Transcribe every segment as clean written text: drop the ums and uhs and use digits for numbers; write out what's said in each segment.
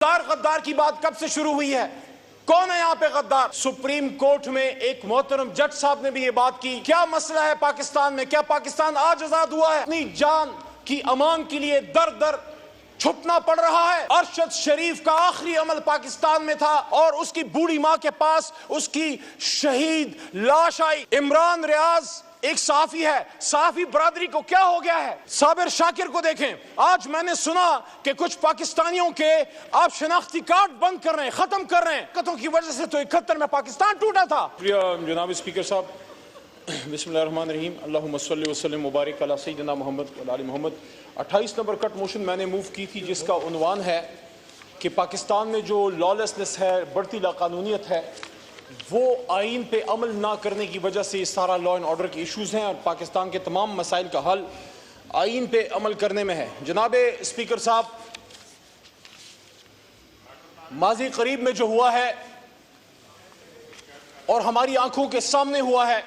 غدار کی بات کب سے شروع ہوئی ہے؟ کون ہے یہاں پہ غدار؟ سپریم کورٹ میں ایک محترم جج صاحب نے بھی یہ بات کی. کیا مسئلہ ہے پاکستان میں؟ کیا پاکستان آج آزاد ہوا ہے؟ اپنی جان کی امان کے لیے در در چھپنا پڑ رہا ہے. ارشد شریف کا آخری عمل پاکستان میں تھا اور اس کی بوڑھی ماں کے پاس اس کی شہید لاش آئی. عمران ریاض ایک صحافی ہے. صحافی برادری کو کیا ہو گیا ہے؟ صابر شاکر کو دیکھیں. آج میں نے سنا کہ کچھ پاکستانیوں کے آپ شناختی کارڈ بند کر رہے ہیں، ختم کر رہے ہیں. قطعوں کی وجہ سے تو 71 میں پاکستان ٹوٹا تھا. جناب اسپیکر صاحب، بسم اللہ الرحمن الرحیم. اللہم صلی وسلم مبارک علی سیدنا محمد و علی محمد. 28 نمبر کٹ موشن میں نے موو کی تھی جس کا عنوان ہے کہ پاکستان میں جو لالیسنس ہے، بڑھتی لاقانونیت ہے، وہ آئین پہ عمل نہ کرنے کی وجہ سے سارا لا اینڈ آرڈر کے ایشوز ہیں اور پاکستان کے تمام مسائل کا حل آئین پہ عمل کرنے میں ہے. جناب اسپیکر صاحب، ماضی قریب میں جو ہوا ہے اور ہماری آنکھوں کے سامنے ہوا ہے،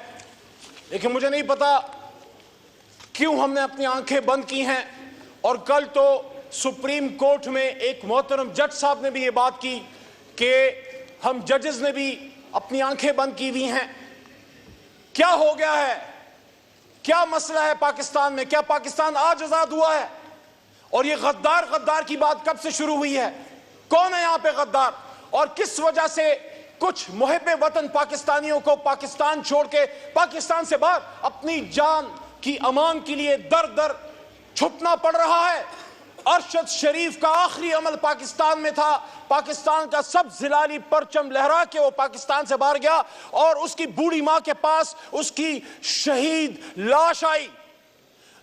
لیکن مجھے نہیں پتا کیوں ہم نے اپنی آنکھیں بند کی ہیں. اور کل تو سپریم کورٹ میں ایک محترم جج صاحب نے بھی یہ بات کی کہ ہم ججز نے بھی اپنی آنکھیں بند کی ہوئی ہیں. کیا ہو گیا ہے؟ کیا مسئلہ ہے پاکستان میں؟ کیا پاکستان آج آزاد ہوا ہے؟ اور یہ غدار کی بات کب سے شروع ہوئی ہے؟ کون ہے یہاں پہ غدار؟ اور کس وجہ سے کچھ محب وطن پاکستانیوں کو پاکستان چھوڑ کے پاکستان سے باہر اپنی جان کی امان کے لیے در در چھپنا پڑ رہا ہے؟ ارشد شریف کا آخری عمل پاکستان میں تھا. پاکستان کا سب زلالی پرچم لہرا کے وہ پاکستان سے باہر گیا اور اس کی بوڑھی ماں کے پاس اس کی شہید لاش آئی.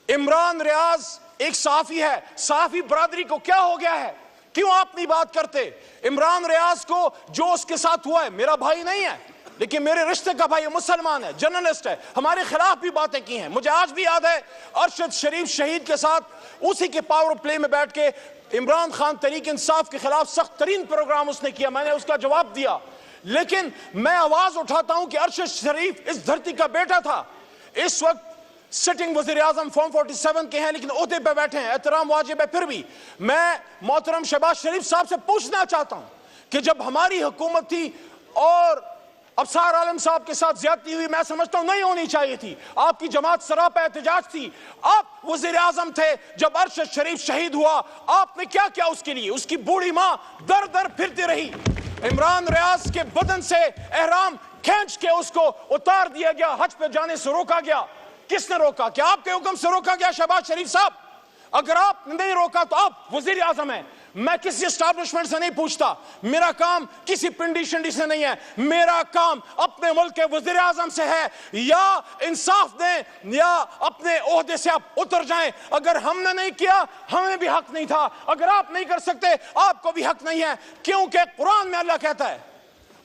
عمران ریاض ایک صحافی ہے. صحافی برادری کو کیا ہو گیا ہے؟ کیوں آپ نہیں بات کرتے؟ عمران ریاض کو جو اس کے ساتھ ہوا ہے، میرا بھائی نہیں ہے لیکن میرے رشتے کا بھائی، مسلمان ہے، جرنلسٹ ہے، ہمارے خلاف بھی باتیں کی ہیں. مجھے آج بھی یاد ہے ارشد شریف شہید کے ساتھ اسی کے پاور پلے میں بیٹھ کے عمران خان تحریک انصاف کے خلاف سخت ترین پروگرام اس نے کیا. میں نے اس کا جواب دیا. لیکن میں آواز اٹھاتا ہوں کہ ارشد شریف اس دھرتی کا بیٹا تھا. اس وقت سٹنگ وزیر اعظم فارم 47 کے ہیں لیکن عہدے پہ بیٹھے ہیں، احترام واجب ہے. پھر بھی میں محترم شہباز شریف صاحب سے پوچھنا چاہتا ہوں کہ جب ہماری حکومت تھی اور ابصار عالم صاحب کے ساتھ زیادتی ہوئی، میں سمجھتا ہوں نہیں ہونی چاہیے تھی. آپ کی جماعت سراپا احتجاج تھی. آپ وزیر اعظم تھے جب ارشد شریف شہید ہوا. آپ نے کیا کیا اس کے لیے؟ اس کی بوڑھی ماں در در پھرتی رہی. عمران ریاض کے بدن سے احرام کھینچ کے اس کو اتار دیا گیا. حج پہ جانے سے روکا گیا. کس نے روکا؟ کیا آپ کے حکم سے روکا گیا شہباز شریف صاحب؟ اگر آپ نے نہیں روکا تو آپ وزیر اعظم ہیں. میں کسی اسٹیبلشمنٹ سے نہیں پوچھتا. میرا کام کسی پنڈی شنڈی سے نہیں ہے. میرا کام اپنے ملک کے وزیر اعظم سے ہے. یا انصاف دیں یا اپنے عہدے سے آپ اتر جائیں. اگر ہم نے نہیں کیا ہمیں بھی حق نہیں تھا. اگر آپ نہیں کر سکتے آپ کو بھی حق نہیں ہے. کیونکہ قرآن میں اللہ کہتا ہے،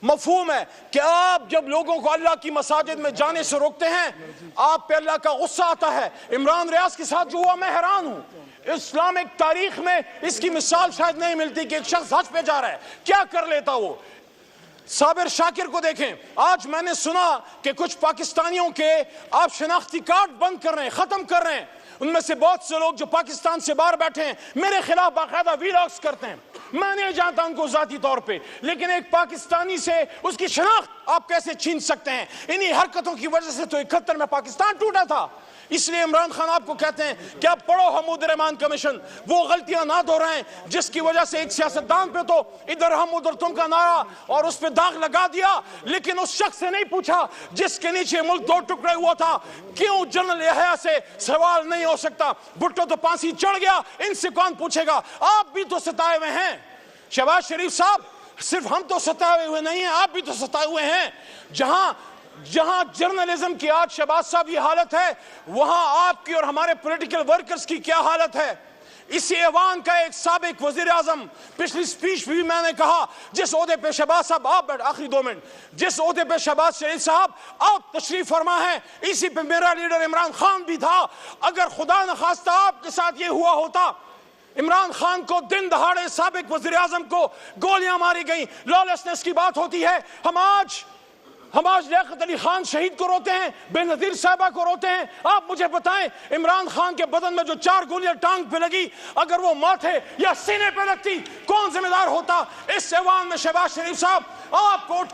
مفہوم ہے کہ آپ جب لوگوں کو اللہ کی مساجد میں جانے سے روکتے ہیں آپ پہ اللہ کا غصہ آتا ہے. عمران ریاض کے ساتھ جو ہوا، میں حیران ہوں. اسلامک تاریخ میں اس کی مثال شاید نہیں ملتی کہ ایک شخص حج پہ جا رہا ہے، کیا کر لیتا وہ. صابر شاکر کو دیکھیں. آج میں نے سنا کہ کچھ پاکستانیوں کے آپ شناختی کارڈ بند کر رہے ہیں، ختم کر رہے ہیں. ان میں سے بہت سے لوگ جو پاکستان سے باہر بیٹھے ہیں میرے خلاف باقاعدہ ویلاگز کرتے ہیں. میں نہیں جانتا ان کو ذاتی طور پہ، لیکن ایک پاکستانی سے اس کی شناخت آپ کیسے چھین سکتے ہیں؟ انہی حرکتوں کی وجہ سے تو 71 میں پاکستان ٹوٹا تھا. اس لیے عمران خان آپ کو کہتے ہیں کہ آپ پڑھو حمود الرحمان کمیشن، وہ غلطیاں نہ دہرائیں جس کی وجہ سے ایک سیاستدان پہ تو ادھر ہم ادھر تم کا نعرہ اور اس پہ داغ لگا دیا، لیکن اس شخص سے نہیں پوچھا جس کے نیچے ملک 2 ٹکڑے ہوا تھا. کیوں جنرل یحییٰ سے سوال نہیں ہو سکتا؟ بھٹو تو پھانسی چڑھ گیا، ان سے کون پوچھے گا؟ آپ بھی تو ستائے ہوئے ہیں. شہباز شریف صاحب، صرف ہم تو ستائے ہوئے نہیں ہیں، آپ بھی تو ستائے ہوئے ہیں. جہاں جرنلزم کی آج شہباز صاحب یہ حالت ہے، وہاں آپ کی اور ہمارے پولیٹیکل ورکرز کی کیا حالت ہے؟ اسی ایوان کا ایک سابق وزیر اعظم، پچھلی سپیچ بھی میں نے کہا، جس عہدے پہ شہباز صاحب آپ آخری 2 منٹ، جس عہدے پہ شہباز شریف صاحب آپ تشریف فرما ہیں، اسی پہ میرا لیڈر عمران خان بھی تھا. اگر خدا نخواستہ آپ کے ساتھ یہ ہوا ہوتا، عمران خان کو دن دہاڑے سابق وزیر اعظم کو گولیاں ماری گئیں، لالیسنس کی بات ہوتی ہے، ہم آج لیاقت علی خان شہید کو روتے ہیں, بے نظیر صاحبہ کو روتے ہیں. آپ مجھے بتائیں عمران خان کے بدن میں جو 4 گولیاں ٹانگ پہ لگی, اگر وہ ماتھے یا سینے پہ لگتی کون ذمہ دار ہوتا؟ اس ایوان میں شہباز شریف صاحب آپ کو اٹھ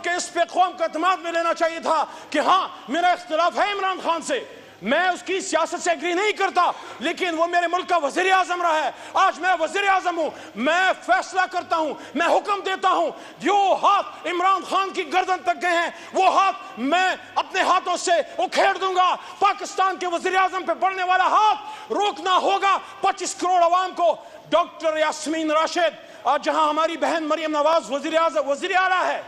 کے اس پہ قوم کا اعتماد میں لینا چاہیے تھا کہ ہاں میرا اختلاف ہے عمران خان سے, میں اس کی سیاست سے ایگری نہیں کرتا, لیکن وہ میرے ملک کا وزیر اعظم رہا ہے. آج میں وزیر اعظم ہوں, میں فیصلہ کرتا ہوں, میں حکم دیتا ہوں. جو ہاتھ عمران خان کی گردن تک گئے ہیں وہ ہاتھ میں اپنے ہاتھوں سے اکھیڑ دوں گا. پاکستان کے وزیر اعظم پہ بڑھنے والا ہاتھ روکنا ہوگا. 25 کروڑ عوام کو ڈاکٹر یاسمین راشد, آج جہاں ہماری بہن مریم نواز وزیر اعلیٰ ہے,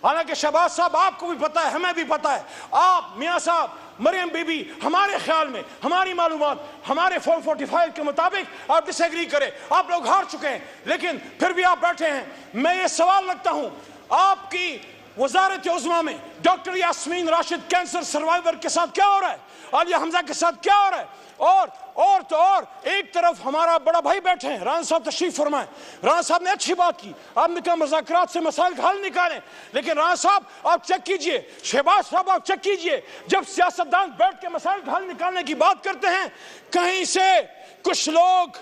حالانکہ شہباز صاحب آپ کو بھی پتا ہے, ہمیں بھی پتا ہے, آپ میاں صاحب مریم بی بی ہمارے خیال میں, ہماری معلومات, ہمارے فارم 45 کے مطابق آپ ڈس ایگری کریں, آپ لوگ ہار چکے ہیں, لیکن پھر بھی آپ بیٹھے ہیں. میں یہ سوال رکھتا ہوں, آپ کی وزارت عظمیٰ میں doctor Yasmin Rashid cancer survivor کے ساتھ کیا ہو رہا ہے, عالیہ حمزہ کے ساتھ کیا ہو رہا ہے؟ اور ایک طرف ہمارا بڑا بھائی بیٹھے ہیں, رانا صاحب تشریف فرمائیں. رانا صاحب نے اچھی بات کی, آپ نے کہا مذاکرات سے مسائل کا حل نکالیں, لیکن رانا صاحب آپ چیک کیجئے, شہباز صاحب آپ چیک کیجئے, جب سیاستدان بیٹھ کے مسائل کا حل نکالنے کی بات کرتے ہیں, کہیں سے کچھ لوگ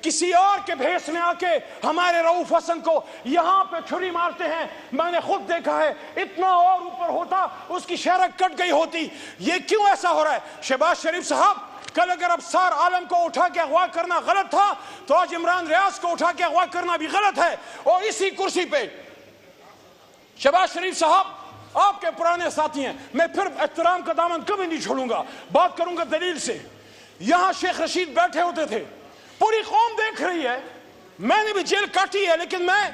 کسی اور کے بھیس میں آ کے ہمارے رؤوف حسن کو یہاں پہ چھری مارتے ہیں. میں نے خود دیکھا ہے, اتنا اور اوپر ہوتا اس کی شہرت کٹ گئی ہوتی. یہ کیوں ایسا ہو رہا ہے؟ شہباز شریف صاحب, کل اگر ابصار عالم کو اٹھا کے اغوا کرنا غلط تھا تو آج عمران ریاض کو اٹھا کے اغوا کرنا بھی غلط ہے. اور اسی کرسی پہ شہباز شریف صاحب آپ کے پرانے ساتھی ہیں, میں پھر احترام کا دامن کبھی نہیں چھوڑوں گا, بات کروں گا دلیل سے. یہاں شیخ رشید بیٹھے ہوتے تھے, پوری قوم دیکھ رہی ہے, میں نے بھی جیل کاٹی ہے, لیکن میں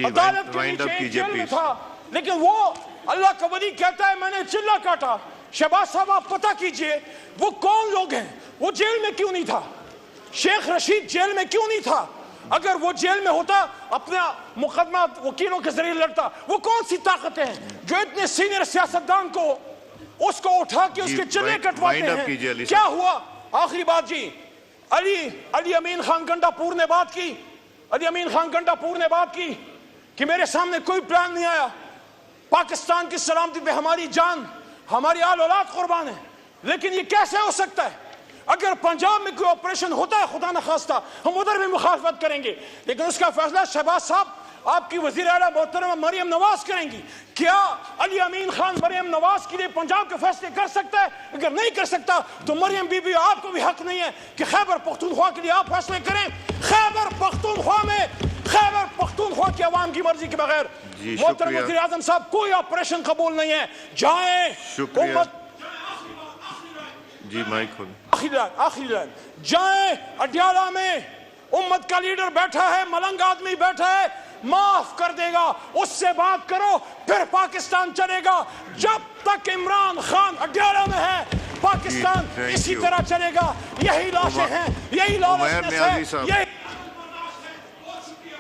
عدالت کے نیچے جیل میں تھا, لیکن وہ اللہ کا ولی کہتا ہے میں نے چلہ کاٹا. شہباز صاحب آپ پتہ کیجئے وہ کون لوگ ہیں, وہ جیل میں کیوں نہیں تھا؟ شیخ رشید جیل میں کیوں نہیں تھا؟ اگر وہ جیل میں ہوتا اپنا مقدمہ وکیلوں کے ذریعے لڑتا. وہ کون سی طاقتیں ہیں جو اتنے سینئر سیاستدان کو اس کو اٹھا کے اس کے چلے کٹواتے ہیں؟ کیا ہوا؟ آخری بات جی, علی امین خان گنڈا پور نے بات کی, علی امین خان گنڈا پور نے بات کی کہ میرے سامنے کوئی پلان نہیں آیا, پاکستان کی سلامتی پہ ہماری جان, ہماری آل اولاد قربان ہے. لیکن یہ کیسے ہو سکتا ہے؟ اگر پنجاب میں کوئی آپریشن ہوتا ہے خدا نخواستہ ہم ادھر بھی مخالفت کریں گے, لیکن اس کا فیصلہ شہباز صاحب آپ کی وزیر اعلیٰ محترمہ مریم نواز کریں گی. کیا علی امین خان مریم نواز کے لیے پنجاب کے فیصلے کر سکتا ہے؟ اگر نہیں کر سکتا تو مریم بی بی آپ کو بھی حق نہیں ہے کہ خیبر پختونخوا کے لیے آپ فیصلے کریں. خیبر پختونخوا کی عوام کی مرضی کے بغیر محترم وزیر اعظم صاحب کوئی آپریشن قبول نہیں ہے. جائیں آخری لائن جائیں, اڈیالہ میں امت کا لیڈر بیٹھا ہے, ملنگ آدمی بیٹھا ہے, معاف کر دے گا, اس سے بات کرو, پھر پاکستان چلے گا. جب تک عمران خان اڈیالہ میں ہے پاکستان اسی طرح چلے گا. یہی لاشیں ہیں, یہی لاشیں ہیں,